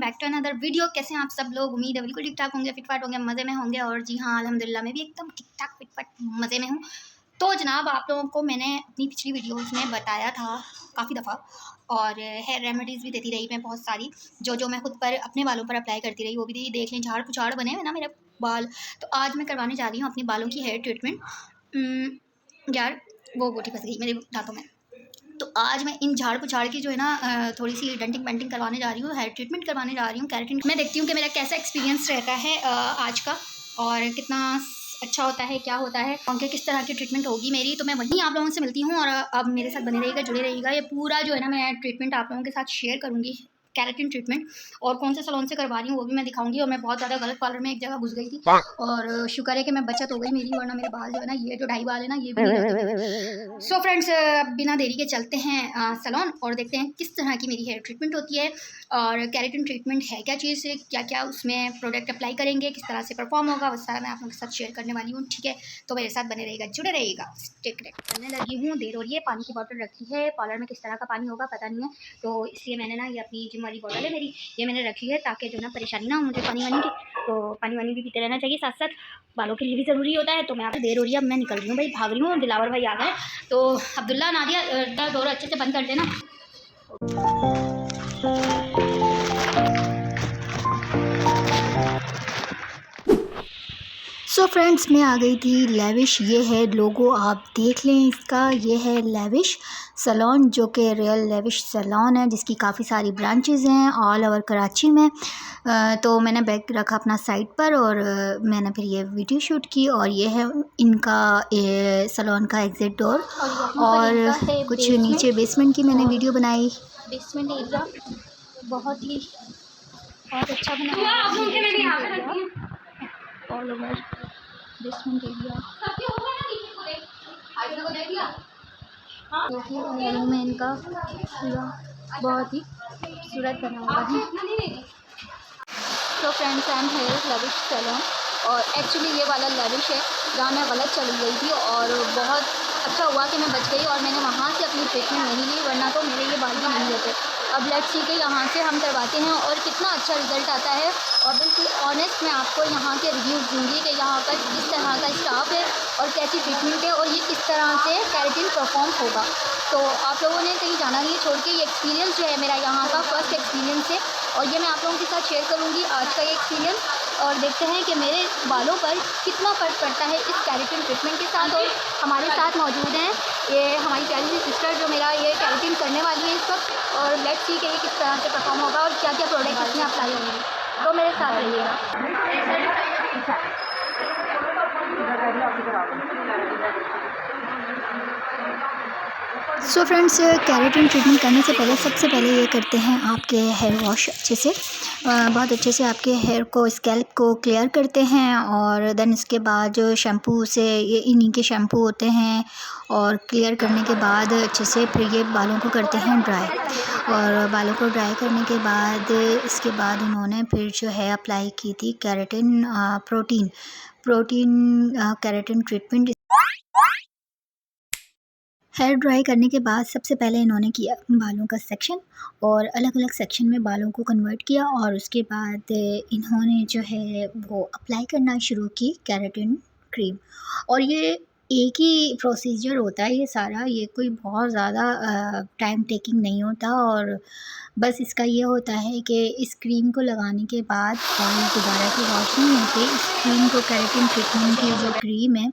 Back to another video. कैसे हैं आप सब लोग? उम्मीद है बिल्कुल ठीक ठाक होंगे, फिटफाट होंगे, मज़े में होंगे। और जी हाँ, अल्हम्दुलिल्लाह मैं भी एकदम ठीक ठाक फिटफाट मज़े में हूँ। तो जनाब, आप लोगों को मैंने अपनी पिछली वीडियोस में बताया था काफ़ी दफ़ा, और हेयर रेमेडीज़ भी देती रही मैं बहुत सारी, जो मैं खुद पर अपने बालों पर अप्लाई करती रही, वो भी देख लें। झाड़ पुछाड़ बने हुए ना मेरे बाल। तो आज मैं करवाने जा रही हूँ अपने बालों की हेयर ट्रीटमेंट। यार वो गोटी फंस गई मेरे दांतों में। तो आज मैं इन झाड़ पुछाड़ की जो है ना थोड़ी सी डेंटिंग पेंटिंग करवाने जा रही हूँ, हेयर ट्रीटमेंट करवाने जा रही हूँ, केराटिन। मैं देखती हूँ कि मेरा कैसा एक्सपीरियंस रहता है आज का, और कितना अच्छा होता है, क्या होता है, उनके किस तरह की ट्रीटमेंट होगी मेरी। तो मैं वहीं आप लोगों से मिलती हूँ, और अब मेरे साथ बने रहिएगा, जुड़े रहिएगा। ये पूरा जो है ना मैं ट्रीटमेंट आप लोगों के साथ शेयर करूँगी, केराटिन ट्रीटमेंट, और कौन से सैलून से करवा रही हूँ वो भी मैं दिखाऊंगी। और मैं बहुत ज़्यादा गलत पार्लर में एक जगह घुस गई थी, और शुक्र है कि मैं बचत हो गई मेरी, वरना मेरे बाल जो है ना, ये जो 2.5 बाल है ना, ये भी नहीं रहते मेरे। सो फ्रेंड्स, बिना देरी के चलते हैं सैलून और देखते हैं किस तरह की मेरी हेयर ट्रीटमेंट होती है, और केराटिन ट्रीटमेंट है क्या चीज़, क्या क्या उसमें प्रोडक्ट अप्लाई करेंगे, किस तरह से परफॉर्म होगा, वो सारा मैं आप लोगों के साथ शेयर करने वाली हूँ। ठीक है, तो मेरे साथ बने रहेगा, जुड़े रहेगा। करने लगी हूँ, देर हो रही है। पानी की बॉटल रखी है, पार्लर में किस तरह का पानी होगा पता नहीं है, तो इसलिए मैंने ना ये अपनी जिम वाली बॉटल है मेरी, ये मैंने रखी है ताकि जो ना परेशानी ना हो मुझे पानी वानी की। तो पानी वानी भी पीते रहना चाहिए, साथ साथ बालों के लिए भी ज़रूरी होता है। तो मैं आपसे देर हो रही है, अब मैं निकल रही हूँ भाई, भाग रही हूँ। दिलावर भाई आ गए, तो अब्दुल्ला, नादिया, डोर अच्छे से बंद कर देना। सो फ्रेंड्स, मैं आ गई थी लेविश। ये है लोगो, आप देख लें इसका। ये है लेविश सैलून, जो कि रियल लेविश सैलून है, जिसकी काफ़ी सारी ब्रांचेस हैं ऑल ओवर कराची में। तो मैंने बैग रखा अपना साइड पर, और मैंने फिर ये वीडियो शूट की। और ये है इनका सैलून का एग्जिट डोर, और कुछ नीचे बेसमेंट की मैंने वीडियो बनाई। बेसमेंट एरिया बहुत ही अच्छा बना all over basement area. Room है इनका पूरा, बहुत ही खूबसूरत बना हुआ है। तो friends, I am here Lavish Salon, और एक्चुअली ये वाला लेविश है जहाँ मैं गलत चली गई थी, और बहुत अच्छा हुआ कि मैं बच गई और मैंने वहाँ से अपनी ट्रीटमेंट नहीं ली, वरना तो मेरे ये बाल भी नहीं होते। अब लेट्स सी के यहाँ से हम करवाते हैं और कितना अच्छा रिज़ल्ट आता है। और बिल्कुल ऑनेस्ट मैं आपको यहाँ के रिव्यूज़ दूँगी कि यहाँ पर किस तरह का स्टाफ है और कैसी ट्रीटमेंट है, और ये किस तरह से केराटिन परफॉर्म होगा। तो आप लोगों ने कहीं जाना नहीं छोड़ के, ये एक्सपीरियंस जो है मेरा यहाँ का फर्स्ट एक्सपीरियंस है, और ये मैं आप लोगों के साथ शेयर करूँगी आज का ये एक्सपीरियंस। और देखते हैं कि मेरे बालों पर कितना फ़र्क पड़ता है इस केराटिन ट्रीटमेंट के साथ। और हमारे साथ मौजूद हैं ये हमारी प्यारी सी सिस्टर, जो मेरा ये केराटिन करने वाली है इस वक्त, और लेट्स सी कि ये किस तरह से परफॉर्म होगा और क्या क्या प्रोडक्ट इसमें अप्लाई होंगे। तो मेरे साथ रहिएगा। सो फ्रेंड्स, केराटिन ट्रीटमेंट करने से पहले सबसे पहले ये करते हैं आपके हेयर वॉश अच्छे से, बहुत अच्छे से आपके हेयर को, स्कैल्प को क्लियर करते हैं। और देन इसके बाद जो शैम्पू से, ये इन्हीं के शैम्पू होते हैं, और क्लियर करने के बाद अच्छे से फिर ये बालों को करते हैं ड्राई। और बालों को ड्राई करने के बाद इसके बाद उन्होंने फिर जो है अप्लाई की थी keratin protein keratin treatment. Hair dry करने के बाद सबसे पहले इन्होंने किया बालों का सेक्शन, और अलग अलग सेक्शन में बालों को कन्वर्ट किया, और उसके बाद इन्होंने जो है वो अप्लाई करना शुरू की केराटिन क्रीम। और ये एक ही प्रोसीजर होता है ये सारा, ये कोई बहुत ज़्यादा टाइम टेकिंग नहीं होता। और बस इसका ये होता है कि इस क्रीम को लगाने के बाद बाल दोबारा से वॉश नहीं होते। इस क्रीम को, केराटिन ट्रीटमेंट की जो क्रीम है,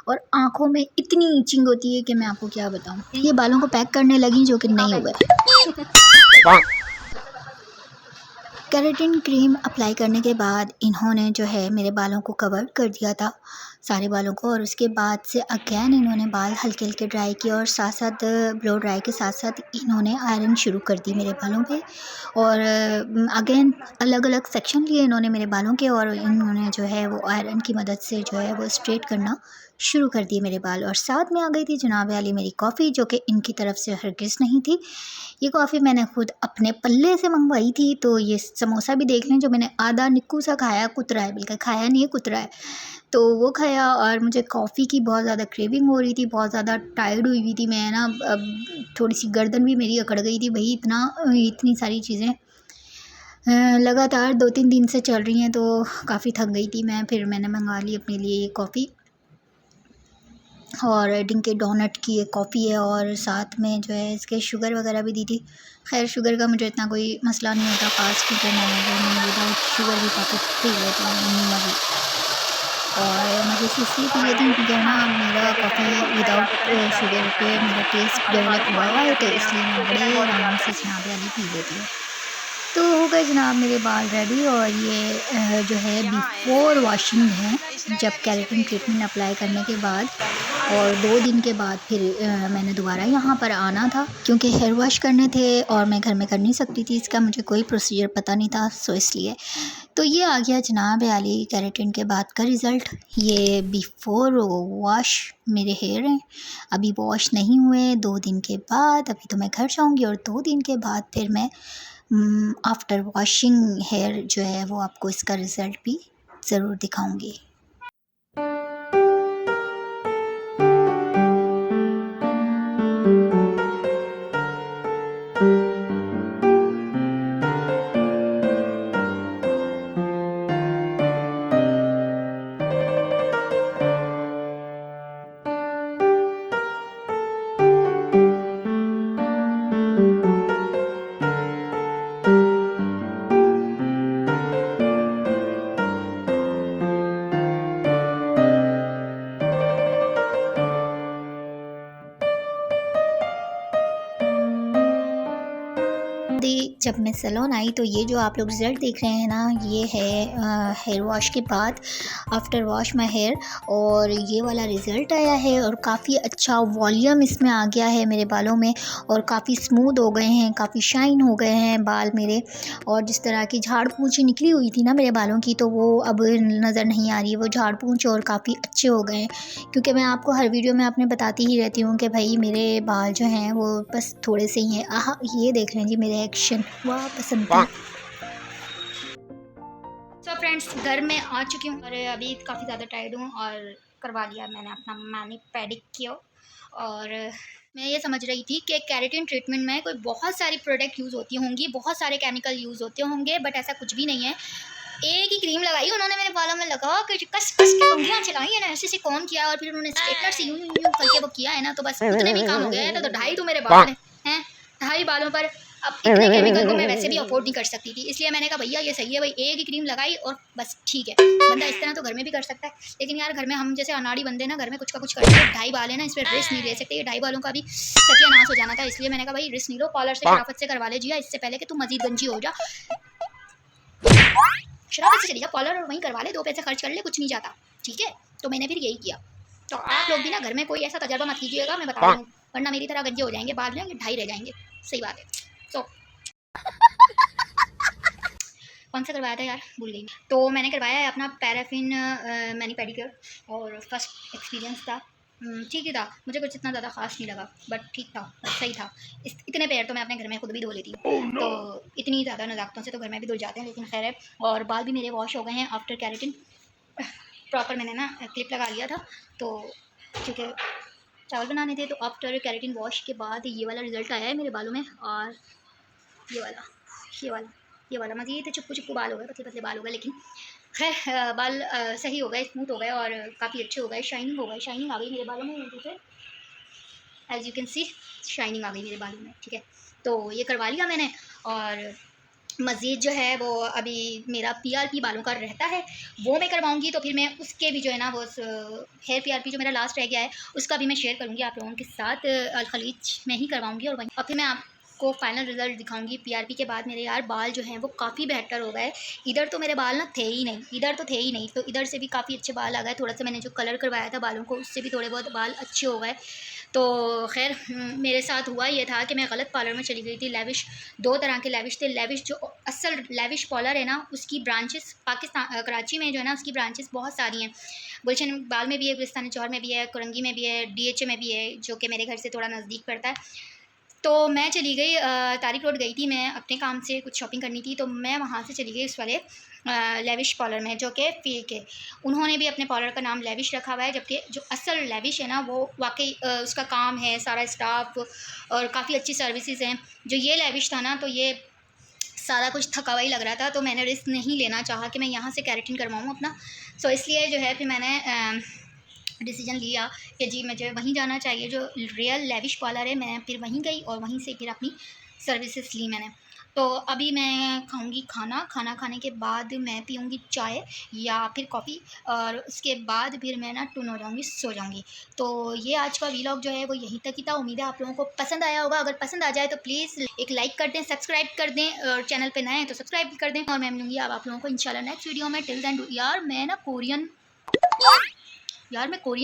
और आँखों में इतनी ईचिंग होती है कि मैं आपको क्या बताऊँ। ये बालों को पैक करने लगी, जो कि नहीं हुआ। केराटिन क्रीम अप्लाई करने के बाद इन्होंने जो है मेरे बालों को कवर कर दिया था, सारे बालों को। और उसके बाद से अगेन इन्होंने बाल हल्के हल्के ड्राई किए, और साथ साथ ब्लो ड्राई के साथ साथ इन्होंने आयरन शुरू कर दी मेरे बालों पे। और अगेन अलग अलग सेक्शन लिए इन्होंने मेरे बालों के, और इन्होंने जो है वो आयरन की मदद से जो है वो स्ट्रेट करना शुरू कर दिए मेरे बाल। और साथ में आ गई थी जनाब वाली मेरी कॉफ़ी, जो कि इनकी तरफ से हरगिज़ नहीं थी। ये कॉफ़ी मैंने खुद अपने पल्ले से मंगवाई थी। तो ये समोसा भी देख लें, जो मैंने आधा निक्कू सा खाया, कुतरा है, बल्कि खाया नहीं है, कुतरा है, तो वो खाया। और मुझे कॉफ़ी की बहुत ज़्यादा क्रेविंग हो रही थी, बहुत ज़्यादा टायर्ड हुई हुई थी मैं ना। अब थोड़ी सी गर्दन भी मेरी अकड़ गई थी भाई, इतनी सारी चीज़ें लगातार 2-3 दिन से चल रही हैं तो काफ़ी थक गई थी मैं। फिर मैंने मंगा ली अपने लिए ये कॉफ़ी, और डिंके डोनट की एक कॉफ़ी है, और साथ में जो है इसके शुगर वगैरह भी दी थी। खैर शुगर का मुझे इतना कोई मसला नहीं होता ख़ास, क्योंकि मैं विदाउट शुगर भी काफ़ी पी लेती हूँ नॉर्मली। और मुझे इसलिए पी लेती हूँ क्योंकि ना मेरा कॉफ़ी विदाउट शुगर पे मेरा टेस्ट डेवलप हुआ हुआ है, तो इसलिए मैं बड़े आराम से जनाब वाली पी लेती हूँ। तो हो गए जनाब मेरे बाल रेडी, और ये जो है बिफ़ोर वॉशिंग है, जब केराटिन ट्रीटमेंट अप्लाई करने के बाद और 2 दिन के बाद फिर मैंने दोबारा यहाँ पर आना था, क्योंकि हेयर वॉश करने थे और मैं घर में कर नहीं सकती थी, इसका मुझे कोई प्रोसीजर पता नहीं था, सो इसलिए। तो ये आ गया जनाब आली केराटिन के बाद का रिज़ल्ट। ये बिफ़ोर वॉश मेरे हेयर हैं, अभी वॉश नहीं हुए। 2 दिन के बाद अभी तो मैं घर जाऊँगी, और 2 दिन के बाद फिर मैं आफ्टर वॉशिंग हेयर जो है वो आपको इसका रिज़ल्ट भी ज़रूर दिखाऊंगी। जब मैं सैलून आई तो ये जो आप लोग रिज़ल्ट देख रहे हैं ना, ये है हेयर वॉश के बाद, आफ्टर वॉश माय हेयर, और ये वाला रिज़ल्ट आया है। और काफ़ी अच्छा वॉल्यूम इसमें आ गया है मेरे बालों में, और काफ़ी स्मूथ हो गए हैं, काफ़ी शाइन हो गए हैं बाल मेरे। और जिस तरह की झाड़ पूंछी निकली हुई थी ना मेरे बालों की, तो वो अब नज़र नहीं आ रही है वो झाड़ पूंछ, और काफ़ी अच्छे हो गए हैं। क्योंकि मैं आपको हर वीडियो में अपने बताती ही रहती हूँ कि भाई मेरे बाल जो हैं वो बस थोड़े से ही हैं। आह, ये देख लें जी मेरे एक्शन, वाह पसंद है। सो फ्रेंड्स, घर में आ चुकी हूँ और अभी काफ़ी ज़्यादा टायर्ड हूँ, और करवा लिया मैंने अपना मैनी पेडिक्योर। और मैं ये समझ रही थी कि केराटिन ट्रीटमेंट में कोई बहुत सारी प्रोडक्ट यूज़ होती होंगी, बहुत सारे केमिकल यूज़ होते होंगे, बट ऐसा कुछ भी नहीं है। एक ही क्रीम लगाई उन्होंने मेरे बालों में, लगा के कस कस के उंगलियां चलाई है ना, ऐसे कौन किया, और फिर उन्होंने स्ट्रेटनर से यूं यूं यूं करके वो किया है ना, तो बस उतने में काम हो गया है। तो 2.5 तो मेरे बाल हैं, 2.5 बालों पर अब इतने केमिकल को मैं वैसे भी अफोर्ड नहीं कर सकती थी, इसलिए मैंने कहा भैया ये सही है भाई, एक ही क्रीम लगाई और बस ठीक है। बंदा इस तरह तो घर में भी कर सकता है, लेकिन यार घर में हम जैसे अनाड़ी बंदे ना, घर में कुछ का कुछ करते हैं। 2.5 बाल है ना, इस पर रिस्क नहीं ले सकते, ये 2.5 बालों का भी सत्यानाश हो जाना था, इसलिए मैंने कहा भाई रिस्क नहीं लो, कॉलर से शराफत से करवा ले जिया, इससे पहले कि तू मजीद गंजी हो जा। शराफत से चली जा कॉलर और वहीं करवा ले, 2 पैसे खर्च कर ले, कुछ नहीं जाता, ठीक है। तो मैंने फिर यही किया। तो आप लोग भी ना घर में कोई ऐसा तजर्बा मत कीजिएगा, मैं बता रही हूँ, वरना मेरी तरह गंजे हो जाएंगे, बाल जाएंगे 2.5 रह जाएंगे। सही बात है। तो कौन सा करवाया था यार, भूल गई। तो मैंने करवाया है अपना पैराफिन मैनी पेडिक्योर, और फर्स्ट एक्सपीरियंस था, ठीक ही था, मुझे कुछ इतना ज़्यादा खास नहीं लगा, बट ठीक था, सही था। इतने पैर तो मैं अपने घर में खुद भी धो लेती हूँ। तो इतनी ज़्यादा नज़ाकतों से तो घर में भी धुल जाते हैं, लेकिन खैर है। और बाल भी मेरे वॉश हो गए हैं आफ्टर केराटिन, प्रॉपर मैंने ना क्लिप लगा लिया था, तो क्योंकि चावल बनाने थे। तो आफ्टर केराटिन वॉश के बाद ये वाला रिज़ल्ट आया है मेरे बालों में। और ये वाला, ये वाला, ये वाला मज़ीद चुप्पू चुप्पू बाल हो गए, पतले पतले बाल हो गए, लेकिन खैर बाल सही हो गए, स्मूथ हो गए, और काफ़ी अच्छे हो गए, शाइनिंग हो गए, शाइनिंग आ गई मेरे बालों में, जैसे as you can see shining आ गई मेरे बालों में, ठीक है। तो ये करवा लिया मैंने, और मज़ीद जो है वो अभी मेरा पीआरपी बालों का रहता है, वो मैं करवाऊंगी। तो फिर मैं उसके भी जो है ना वो हेयर पीआरपी जो मेरा लास्ट रह गया है, उसका भी मैं शेयर करूंगी आप लोगों के साथ, अल खलीज में ही करवाऊंगी। और वहीं फिर मैं आपको फाइनल रिजल्ट दिखाऊंगी। पीआरपी के बाद मेरे यार बाल जो हैं वो काफ़ी बेहतर हो गए। इधर तो मेरे बाल ना थे ही नहीं, इधर तो थे ही नहीं, तो इधर से भी काफ़ी अच्छे बाल आ गए। थोड़ा सा मैंने जो कलर करवाया था बालों को, उससे भी थोड़े बहुत बाल अच्छे हो गए। तो खैर मेरे साथ हुआ ये था कि मैं गलत पार्लर में चली गई थी। लेविश, 2 तरह के लेविश थे। लेविश जो असल लेविश पार्लर है ना, उसकी ब्रांचेस पाकिस्तान कराची में जो है ना, उसकी ब्रांचेस बहुत सारी हैं। गुलशन बाग में भी है, गुलिस्तान चौर में भी है, कुरंगी में भी है, डीएचए में भी है, जो कि मेरे घर से थोड़ा नज़दीक पड़ता है। तो मैं चली गई तारिक रोड गई थी मैं अपने काम से, कुछ शॉपिंग करनी थी, तो मैं वहाँ से चली गई उस वाले लेविश पार्लर में, जो कि फेक है। उन्होंने भी अपने पार्लर का नाम लेविश रखा हुआ है, जबकि जो असल लेविश है ना वो वाकई उसका काम है, सारा स्टाफ और काफ़ी अच्छी सर्विसेज हैं। जो ये लेविश था ना, तो ये सारा कुछ थका हुआ ही लग रहा था, तो मैंने रिस्क नहीं लेना चाहा कि मैं यहाँ से केराटिन करवाऊँ अपना। सो इसलिए जो है फिर मैंने डिसीजन लिया कि जी मुझे वहीं जाना चाहिए जो रियल लेविश पार्लर है। मैं फिर वहीं गई और वहीं से फिर अपनी सर्विसेज ली मैंने। तो अभी मैं खाऊंगी खाना, खाना खाने के बाद मैं पीऊँगी चाय या फिर कॉफ़ी, और उसके बाद फिर मैं ना टून हो जाऊँगी, सो जाऊँगी। तो ये आज का व्लॉग जो है वो यहीं तक ही था। उम्मीद है आप लोगों को पसंद आया होगा। अगर पसंद आ जाए तो प्लीज़ एक लाइक कर दें, सब्सक्राइब कर दें, और चैनल पे नए हैं तो सब्सक्राइब भी कर दें। और मैं मिलूँगी अब आप लोगों को इंशाल्लाह नेक्स्ट वीडियो में। टिल देन यार मैं ना कोरियन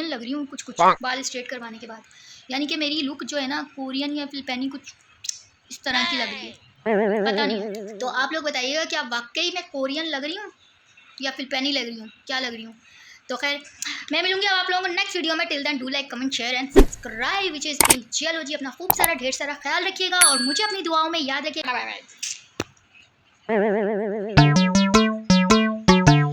लग रही हूँ कुछ कुछ बाल स्ट्रेट करवाने के बाद। यानी कि मेरी लुक जो है ना कोरियन या फिलिपानी कुछ इस तरह की लग रही है, पता नहीं। तो आप लोग बताइएगा कि आप वाकई में कोरियन लग रही हूँ या फिलिपानी लग रही हूँ, क्या लग रही हूँ। तो खैर मैं मिलूंगी अब आप लोगों को नेक्स्ट वीडियो में। Till then do like comment share and subscribe which is. चलो जी, अपना खूब सारा ढेर सारा ख्याल रखिएगा और मुझे अपनी दुआओं में याद रखिएगा। Bye bye.